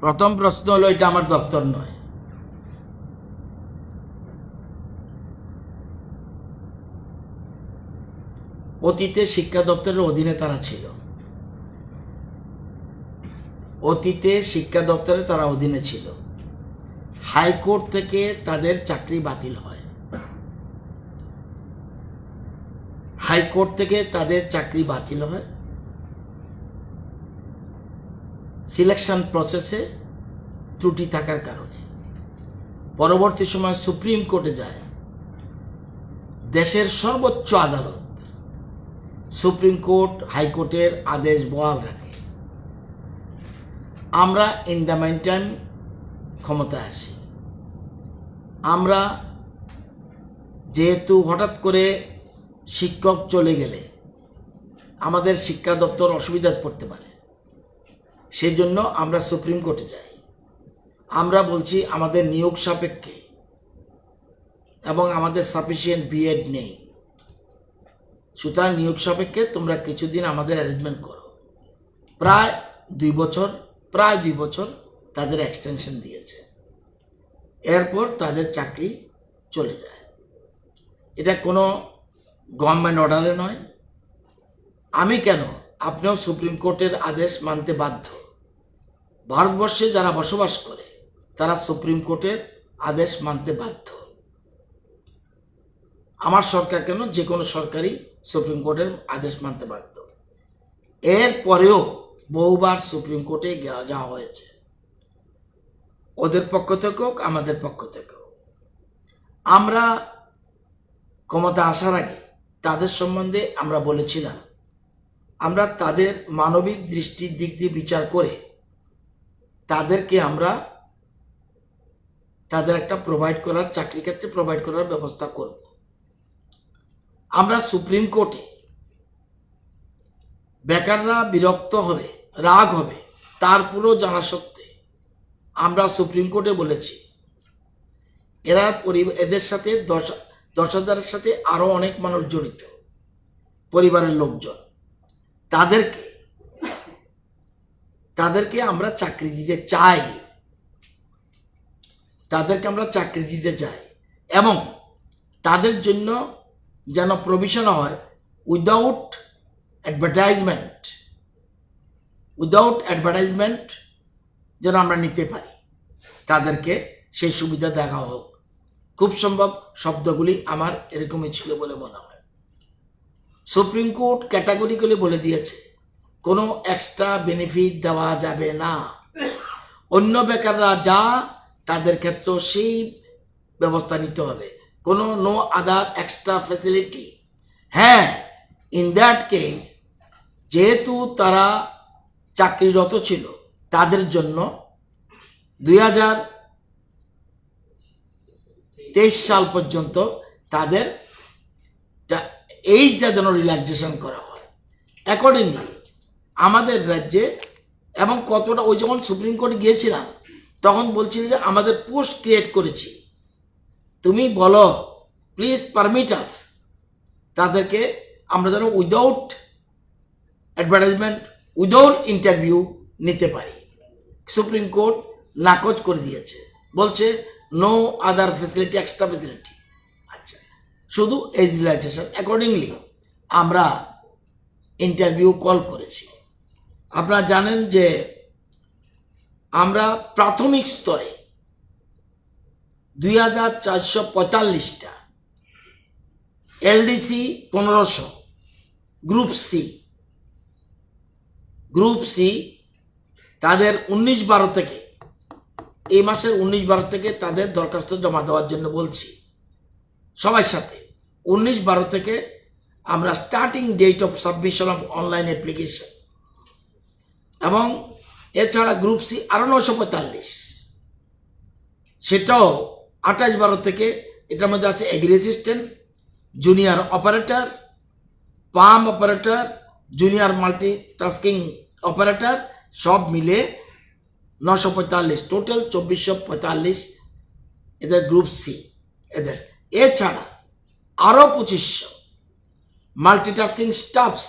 প্রথম প্রশ্ন হলো, এটা আমার দপ্তর নয়। অতীতে শিক্ষা দপ্তরের অধীনে তারা ছিল, অতীতে শিক্ষা দপ্তরে তারা অধীনে ছিল। হাইকোর্ট থেকে তাদের চাকরি বাতিল হয়, হাইকোর্ট থেকে তাদের চাকরি বাতিল হয়, সিলেকশন প্রসেসে ত্রুটি থাকার কারণে। পরবর্তী সময় সুপ্রিম কোর্টে যায়, দেশের সর্বোচ্চ আদালত সুপ্রিম কোর্ট হাইকোর্টের আদেশ বহাল রাখে। আমরা ইন দ্য মেইন টাইম ক্ষমতায় আসি। আমরা যেহেতু হঠাৎ করে শিক্ষক চলে গেলে আমাদের শিক্ষা দপ্তর অসুবিধায় পড়তে পারে, সেজন্য আমরা সুপ্রিম কোর্টে যাই। আমরা বলছি আমাদের নিয়োগ সাপেক্ষে এবং আমাদের সাফিসিয়েন্ট বিএড নেই, সুতরাং নিয়োগ সাপেক্ষে তোমরা কিছুদিন আমাদের অ্যারেঞ্জমেন্ট করো। প্রায় 2 বছর তাদের এক্সটেনশন দিয়েছে। এরপর তাদের চাকরি চলে যায়। এটা কোনো গভর্নমেন্ট অর্ডারে নয়। আমি কেন, আপনিও সুপ্রিম কোর্টের আদেশ মানতে বাধ্য। ভারতবর্ষে যারা বসবাস করে তারা সুপ্রিম কোর্টের আদেশ মানতে বাধ্য। আমার সরকার কেন, যে কোনো সরকারই সুপ্রিম কোর্টের আদেশ মানতে বাধ্য। এরপরেও বহুবার সুপ্রিম কোর্টে যাওয়া হয়েছে, ওদের পক্ষ থেকেও আমাদের পক্ষ থেকেও। আমরা ক্ষমতা আসার আগে তাদের সম্বন্ধে আমরা বলেছিলাম, আমরা তাদের মানবিক দৃষ্টির দিক দিয়ে বিচার করে তাদেরকে আমরা তাদের একটা প্রোভাইড করার, চাকরি ক্ষেত্রে প্রোভাইড করার ব্যবস্থা করব। আমরা সুপ্রিম কোর্টে বেকাররা বিরক্ত হবে, রাগ হবে, তারপরেও জানা সত্ত্বে আমরা সুপ্রিম কোর্টে বলেছি এদের সাথে 10,000-এর সাথে আরো অনেক মানুষ জড়িত, পরিবারের লোকজন, তাদেরকে আমরা চাকরি দিতে চাই, তাদেরকে আমরা চাকরি দিতে চাই। এবং তাদের জন্য যেন প্রভিশন হয় উইদাউট অ্যাডভার্টাইজমেন্ট যেন আমরা নিতে পারি, তাদেরকে সেই সুবিধা দেখা হোক। খুব সম্ভব শব্দগুলি আমার এরকমই ছিল বলে মনে হয়। সুপ্রিম কোর্ট ক্যাটাগরিক্যালি বলে দিয়েছে কোনো এক্সট্রা বেনিফিট দেওয়া যাবে না। অন্য বেকাররা যা, তাদের ক্ষেত্রেও সেই ব্যবস্থা নিতে হবে, কোনো নো আদার এক্সট্রা ফ্যাসিলিটি। হ্যাঁ, ইন দ্যাট কেস যেহেতু তারা চাকরিরত ছিল, তাদের জন্য 2023 সাল পর্যন্ত তাদের এইটা যেন রিল্যাক্সেশন করা হয় অ্যাকর্ডিংলি আমাদের রাজ্যে। এবং কতটা, ওই যখন সুপ্রিম কোর্টে গিয়েছিলাম তখন বলছিল যে আমাদের পোস্ট ক্রিয়েট করেছি, তুমি বলো প্লিজ পারমিট আস, তাদেরকে আমরা যেন উইদাউট অ্যাডভার্টাইজমেন্ট, উইদাউট ইন্টারভিউ নিতে পারি। সুপ্রিম কোর্ট নাকচ করে দিয়েছে, বলছে no other facility, extra facility. আচ্ছা, শুধু এজ রিল্যাক্সেশন। অ্যাকর্ডিংলি আমরা ইন্টারভিউ কল করেছি। আপনারা জানেন যে আমরা প্রাথমিক স্তরে 2,445টা, এলডিসি 1500, গ্রুপ সি তাদের 19-12 থেকে, এই মাসের 19-12 থেকে তাদের দরখাস্ত জমা দেওয়ার জন্য বলছি সবার সাথে। 19-12 থেকে আমরা starting date of submission of online application. এবং এছাড়া গ্রুপ সি আরো 945, সেটাও 28-12 থেকে। এটার মধ্যে আছে agri assistant, junior operator, pump operator, junior multitasking operator, সব মিলে 945, টোটাল 2445 এদের গ্রুপ সি এদের। এছাড়া আরো 2500 মাল্টিটাস্কিং স্টাফস,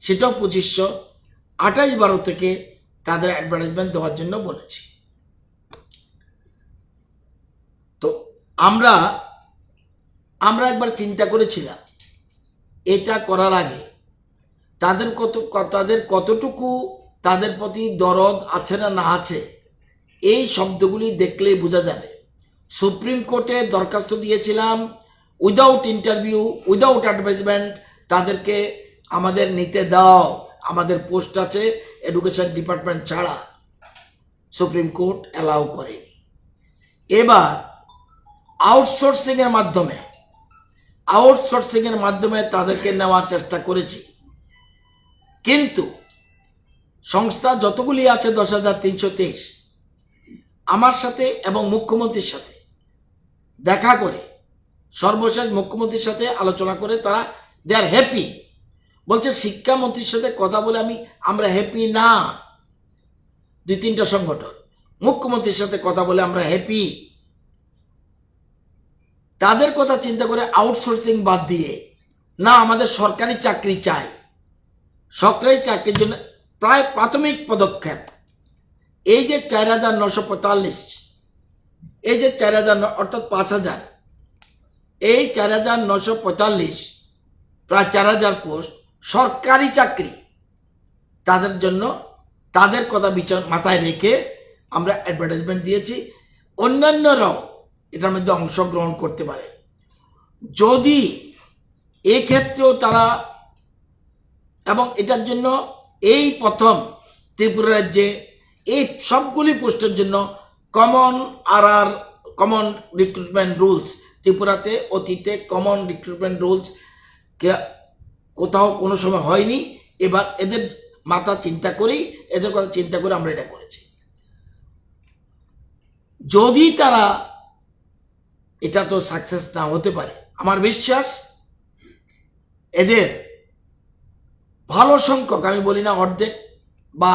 সেটাও 2500। 28-12 থেকে তাদের অ্যাডভার্টাইজমেন্ট দেওয়ার জন্য বলেছি। তো আমরা একবার চিন্তা করেছিলাম এটা করার আগে তাদের কতটুকু তাদের প্রতি দরদ আছে না আছে এই শব্দগুলি দেখলেই বোঝা যাবে। সুপ্রিম কোর্টে দরখাস্ত দিয়েছিলাম উইদাউট ইন্টারভিউ, উইদাউট অ্যাডভার্টাইজমেন্ট, তাদেরকে আমাদের নিতে দাও, আমাদের পোস্ট আছে এডুকেশন ডিপার্টমেন্ট ছাড়া। সুপ্রিম কোর্ট অ্যালাউ করেনি। এবার আউটসোর্সিংয়ের মাধ্যমে তাদেরকে নেওয়ার চেষ্টা করেছি, কিন্তু সংস্থা যতগুলি আছে 10,323 আমার সাথে এবং মুখ্যমন্ত্রীর সাথে দেখা করে, সর্বশেষ মুখ্যমন্ত্রীর সাথে আলোচনা করে তারা দে আর হ্যাপি। বলছে শিক্ষামন্ত্রীর সাথে কথা বলে আমরা হ্যাপি না। 2-3টা সংগঠন মুখ্যমন্ত্রীর সাথে কথা বলে আমরা হ্যাপি। তাদের কথা চিন্তা করে আউটসোর্সিং বাদ দিয়ে না আমাদের সরকারি চাকরি চাই, সরকারি চাকরির জন্য প্রায় প্রাথমিক পদক্ষেপ এই যে 4,945, এই যে 4,000 অর্থাৎ 5,000, এই 4,945 প্রায় 4,000 পোস্ট সরকারি চাকরি, তাদের জন্য তাদের কথা মাথায় রেখে আমরা অ্যাডভার্টাইজমেন্ট দিয়েছি। অন্যান্যরাও এটার মধ্যে অংশগ্রহণ করতে পারে যদি এক্ষেত্রেও তারা, এবং এটার জন্য এই প্রথম ত্রিপুরা রাজ্যে এই সবগুলি পোস্টের জন্য কমন রিক্রুটমেন্ট রুলস, ত্রিপুরাতে অতীতে কমন রিক্রুটমেন্ট রুলস কোথাও কোনো সময় হয়নি। এবার এদের মাথা চিন্তা করেই, এদের কথা চিন্তা করে আমরা এটা করেছি। যদি তারা, এটা তো সাকসেস না হতে পারে, আমার বিশ্বাস এদের ভালো সংখ্যক, আমি বলি না অর্ধেক বা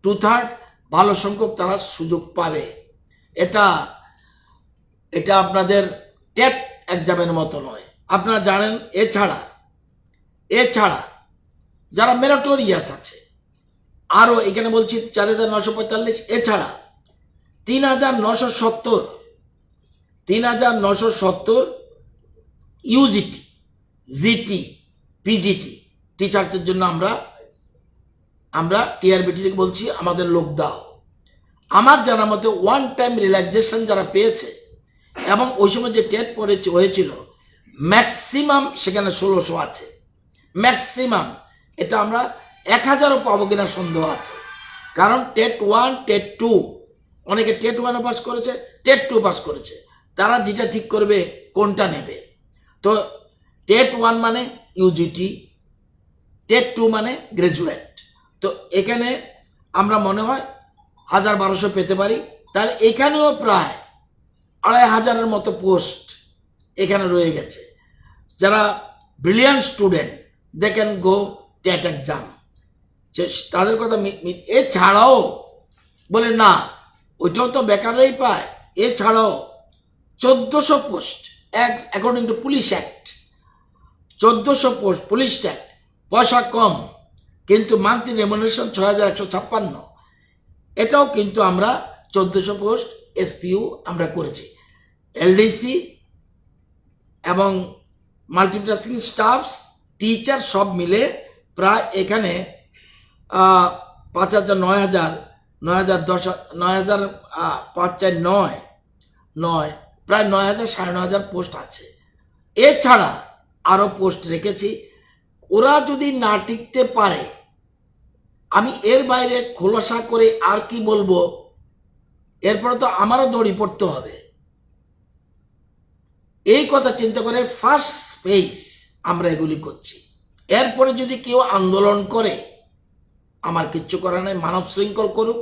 2/3, ভালো সংখ্যক তারা সুযোগ পাবে। এটা আপনাদের টেট এক্সামের মতো নয়। আপনারা জানেন এছাড়া যারা মেরিটোরিয়াস আছে আরও, এখানে বলছি 4,945, এছাড়া 3,970 ইউজিটি, জিটি, পিজিটি টিচার্সের জন্য আমরা টিআরবিটি থেকে বলছি আমাদের লোক দাও। আমার জানার মতে ওয়ান টাইম রিল্যাক্সেশন যারা পেয়েছে এবং ওই সময় যে টেট হয়েছিল ম্যাক্সিমাম সেখানে 1,600 আছে, ম্যাক্সিমাম। এটা আমরা 1,000ও পাবো কিনা সন্দেহ আছে, কারণ টেট 1, টেট 2, অনেকে টেট 1ও পাস করেছে, টেট 2 পাস করেছে, তারা যেটা ঠিক করবে কোনটা নেবে। তো টেট 1 মানে ইউজিটি, টেট 2 মানে গ্রাজুয়েট। তো এখানে আমরা মনে হয় 1,000-1,200 পেতে পারি। তাহলে এখানেও প্রায় 2,500-এর মতো পোস্ট এখানে রয়ে গেছে। যারা brilliant student they can go TET exam, তাদের কথা। এছাড়াও বলে না ওইটাও তো বেকাররাই পায়, এছাড়াও 1,400 post according to police act, 1,400 post police act, পয়সা কম কিন্তু মান্থলি রেমুনারেশন 6,156। এটাও কিন্তু আমরা 1,400 পোস্ট এসপিইউ আমরা করেছি। এলডিসি এবং মাল্টিটাস্কিং স্টাফস, টিচার সব মিলে প্রায় এখানে 5,000, 9,000, 10,000, 9,000, 5,4, 9, প্রায় 9,000, 9,500 পোস্ট আছে। এছাড়া আরও পোস্ট রেখেছি। ওরা যদি না টিকতে পারে, আমি এর বাইরে খোলাসা করে আর কি বলবো, এরপরে তো আমারও দড়ি পড়তে হবে। এই কথা চিন্তা করে ফার্স্ট ফেজ আমরা এগুলি করছি। এরপরে যদি কেউ আন্দোলন করে, আমার কিচ্ছু করার নাই, মানব শৃঙ্খল করুক।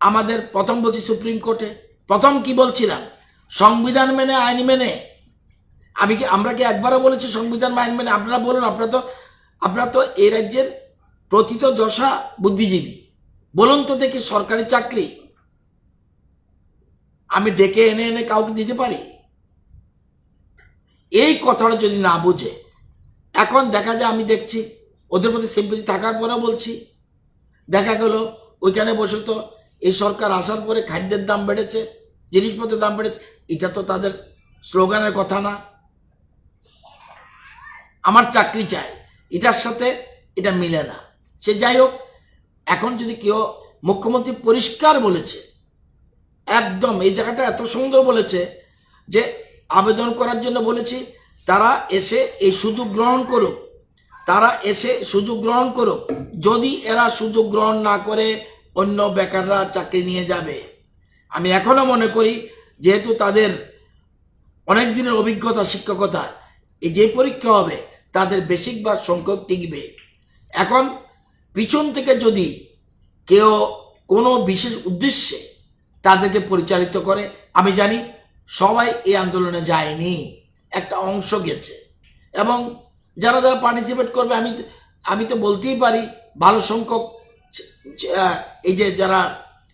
আমাদের প্রথম বলছি সুপ্রিম কোর্টে, প্রথম কি বলছিলাম, সংবিধান মেনে, আইন মেনে। আমরা কি একবারও বলেছি সংবিধান আইন মেনে? আপনারা বলুন, আপনারা তো এই রাজ্যের প্রথিত যশা বুদ্ধিজীবী, বলুন তো দেখি সরকারি চাকরি আমি ডেকে এনে কাউকে দিতে পারি? এই কথাটা যদি না বুঝে, এখন দেখা যায়, আমি দেখছি ওদের প্রতি সিম্পথি থাকার পরেও বলছি দেখা গেল ওইখানে বসে তো এই সরকার আসার পরে খাদ্যের দাম বেড়েছে, জিনিসপত্রের দাম বেড়েছে, এটা তো তাদের স্লোগানের কথা না। আমার চাকরি চাই, এটার সাথে এটা মিলে না। সে যাই হোক, এখন যদি কেউ, মুখ্যমন্ত্রী পরিষ্কার বলেছে, একদম এই জায়গাটা এত সুন্দর বলেছে যে আবেদন করার জন্য বলেছি, তারা এসে এই সুযোগ গ্রহণ করুক, তারা এসে সুযোগ গ্রহণ করুক। যদি এরা সুযোগ গ্রহণ না করে অন্য বেকাররা চাকরি নিয়ে যাবে। আমি এখনো মনে করি, যেহেতু তাদের অনেক দিনের অভিজ্ঞতা শিক্ষকতা, এই যে পরীক্ষা হবে তাদের বেশিরভাগ সংখ্যক টিকবে। এখন পিছন থেকে যদি কেউ কোনো বিশেষ উদ্দেশ্যে তাদেরকে পরিচালিত করে, আমি জানি সবাই এই আন্দোলনে যায়নি, একটা অংশ গেছে, এবং যারা যারা পার্টিসিপেট করবে, আমি তো বলতেই পারি ভালো সংখ্যক এই যে যারা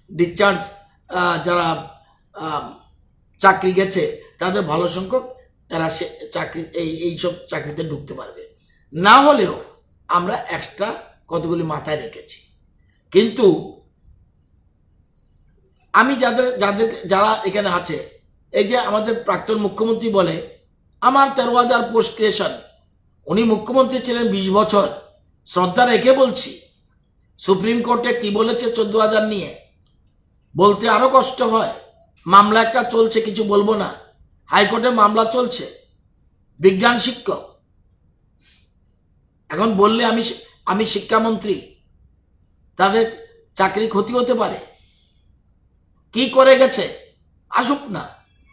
ডিসচার্জ, যারা চাকরি গেছে, তাদের ভালো সংখ্যক তারা সে চাকরি এইসব চাকরিতে ঢুকতে পারবে। না হলেও আমরা এক্সট্রা কতগুলি মাথায় রেখেছি। কিন্তু আমি যারা এখানে আছে, এই যে আমাদের প্রাক্তন মুখ্যমন্ত্রী বলে আমার 13,000 পোস্ট ক্রিয়েশন, উনি মুখ্যমন্ত্রী ছিলেন 20 বছর, শ্রদ্ধা রেখে বলছি। সুপ্রিম কোর্টে কি বলেছে 14,000 নিয়ে, বলতে আরো কষ্ট হয়। মামলা একটা চলছে, কিছু বলবো না, হাইকোর্টে মামলা চলছে, বিজ্ঞান শিক্ষক। এখন বললে আমি শিক্ষামন্ত্রী, তাদের চাকরি ক্ষতি হতে পারে। কি করে গেছে আসুক না,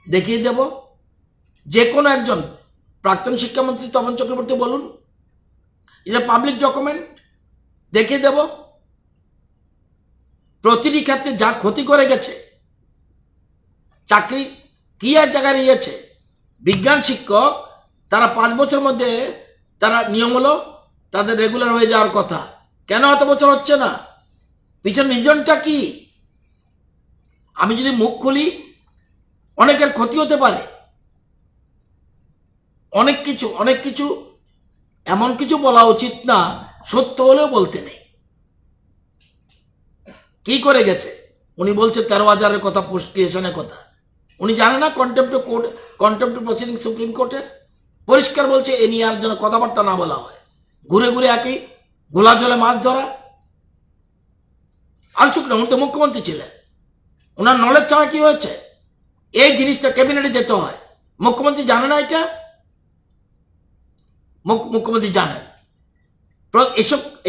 দেখিয়ে দেব। যে কোনো একজন, প্রাক্তন শিক্ষামন্ত্রী তপন চক্রবর্তী বলুন, ইজ এ পাবলিক ডকুমেন্ট, দেখিয়ে দেব। প্রতিটি ক্ষেত্রে যা ক্ষতি করে গেছে, চাকরি কি এক জায়গায় নিয়েছে। বিজ্ঞান শিক্ষক, তারা 5 বছর মধ্যে তারা নিয়ম হলো তাদের রেগুলার হয়ে যাওয়ার কথা, কেন এত বছর হচ্ছে না? পিছনে রিজনটা কি? আমি যদি মুখ খুলি অনেকের ক্ষতি হতে পারে। অনেক কিছু এমন কিছু বলা উচিত না, সত্য হলেও বলতে নেই। কি করে গেছে? উনি বলছে 13,000-এর কথা, পোস্ট ক্রিয়েশনের কথা। উনি জানে না কন্টেম্প্ট প্রসিডিং সুপ্রিম কোর্টের পরিষ্কার বলছে এ নিয়ে আর যেন কথাবার্তা না বলা হয়। ঘুরে ঘুরে একই গোলা জলে মাছ ধরা। আনসুক না, উনি তো মুখ্যমন্ত্রী ছিলেন, ওনার নলেজ ছাড়া কি হয়েছে? এই জিনিসটা ক্যাবিনেটে যেতে হয়, মুখ্যমন্ত্রী জানে না এটা? মুখ্যমন্ত্রী জানেন।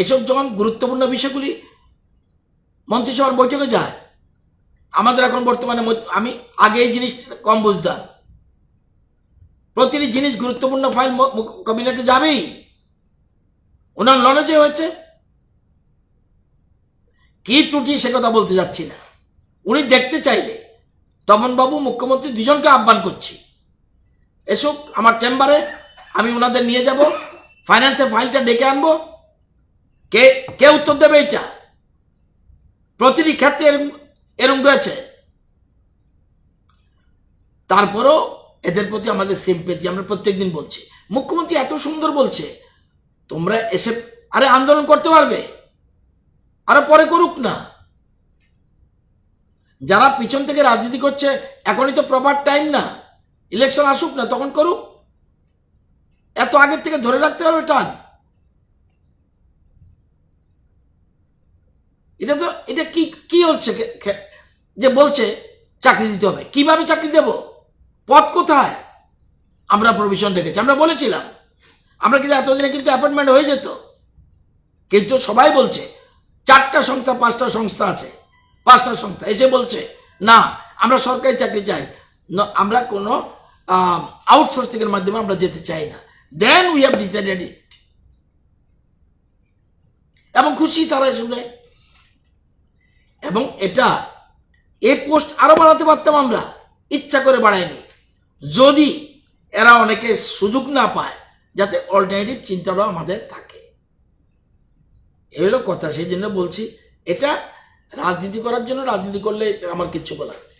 এসব যখন গুরুত্বপূর্ণ বিষয়গুলি মন্ত্রিসভার বৈঠকে যায়, আমাদের এখন বর্তমানে, আমি আগে এই জিনিসটা কম বুঝতাম, প্রতিটি জিনিস গুরুত্বপূর্ণ ফাইল ক্যাবিনেটে যাবেই, ওনার নলেজে হয়েছে। কি ত্রুটি সে কথা বলতে যাচ্ছি না। উনি দেখতে চাইলে তপনবাবু, মুখ্যমন্ত্রী দুজনকে আহ্বান করছি, এসব আমার চেম্বারে, আমি ওনাদের নিয়ে যাব, ফাইন্যান্সের ফাইলটা ডেকে আনবো। কে উত্তর দেবে এটা? প্রতিটি ক্ষেত্রে এরম রয়েছে। তারপরও এদের প্রতি আমাদের সিম্পেথি, আমরা প্রত্যেকদিন বলছি। মুখ্যমন্ত্রী এত সুন্দর বলছে, তোমরা এসে আরে আন্দোলন করতে পারবে, আরো পরে করুক না। যারা পিছন থেকে রাজনীতি করছে, এখনই তো প্রপার টাইম না, ইলেকশন আসুক না, তখন করুক। এত আগের থেকে ধরে রাখতে হবে টান? এটা কি হচ্ছে যে বলছে চাকরি দিতে হবে? কিভাবে চাকরি দেব? পদ কোথায়? আমরা প্রভিশন রেখেছি, আমরা বলেছিলাম, আমরা কিন্তু এতদিনে কিন্তু অ্যাপয়েন্টমেন্ট হয়ে যেত। কিন্তু সবাই বলছে 4টা সংস্থা 5টা সংস্থা আছে, 5টা সংস্থা এসে বলছে না আমরা সরকারি চাকরি চাই, আমরা কোনো আউটসোর্সিংয়ের মাধ্যমে আমরা যেতে চাই না। দেন উই হ্যাভ ডিসাইডেড ইট। এবং খুশি তারা শুনে। এবং এটা এই পোস্ট আরো বাড়াতে পারতাম আমরা, ইচ্ছা করে বাড়াইনি। যদি এরা অনেকে সুযোগ না পায়, যাতে অল্টারনেটিভ চিন্তাটাও আমাদের থাকে, এই হলো কথা। সেই জন্য বলছি, এটা রাজনীতি করার জন্য, রাজনীতি করলে আমার কিচ্ছু বলার নেই।